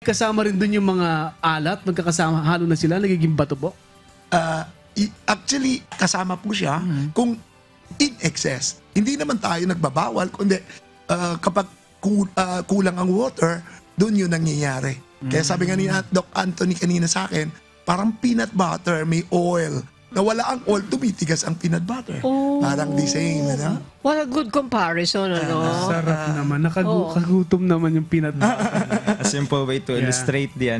kasama rin dun yung mga alat, magkakasama, halo na sila, nagiging bato po? Actually, kasama po siya kung in excess. Hindi naman tayo nagbabawal, kundi kapag kulang ang water, doon yun nangyayari. Kaya sabi nga ni Doc Anthony kanina sa akin, parang peanut butter, may oil. Nawala ang oil, tumitigas ang peanut butter. Parang the same, ano? What a good comparison, ano? Sarap naman. Kagutom naman yung peanut butter. A simple way to illustrate the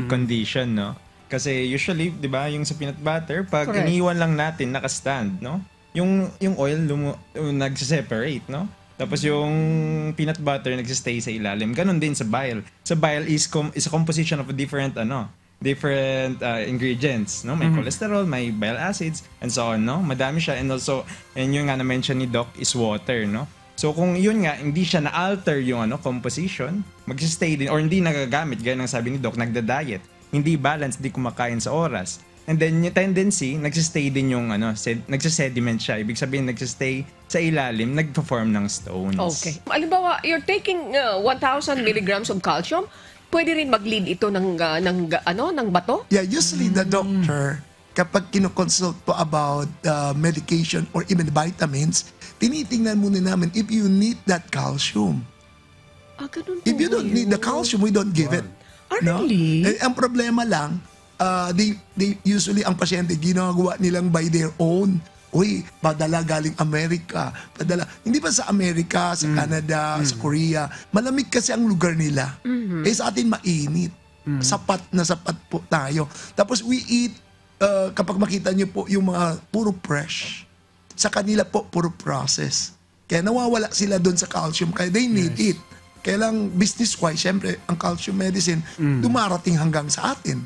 condition, no? Kasi usually, 'di ba, yung sa peanut butter, pag Correct. iniwan lang natin naka-stand, no? Yung oil nagse-separate, no? Tapos yung peanut butter nagse-stay sa ilalim. Ganon din sa bile. Sa bile is a composition of different ingredients, no? May cholesterol, may bile acids, and so on, no? Madami siya, and also, and yung nga na-mention ni Doc is water, no? So kung yun nga, hindi siya na-alter yung composition, mag-stay din, or hindi nagagamit, gaya ng sabi ni Doc, nagda-diet, hindi balance, hindi kumakain sa oras. And then yung tendency, nagsistay din yung nagsisediment siya. Ibig sabihin, nagsistay sa ilalim, nagpo-form ng stones. Okay. Alimbawa, you're taking 1,000 milligrams of calcium, pwede rin mag-lead ito ng bato? Yeah, usually the doctor, kapag kinoconsult po about medication or even vitamins, tinitingnan muna namin if you need that calcium. Ganun po If you don't need the calcium, we don't give it. Really? Ang problema lang, they usually ang pasyente ginagawa nilang by their own. Uy, padala galing Amerika. Hindi pa sa Amerika, sa Canada, sa Korea. Malamig kasi ang lugar nila. Sa atin mainit. Sapat na sapat po tayo. Tapos we eat, kapag makita nyo po yung mga puro fresh. Sa kanila po, puro process. Kaya nawawala sila doon sa calcium. Kaya they need it. Kaya lang business-wise, syempre, ang calcium medicine dumarating hanggang sa atin.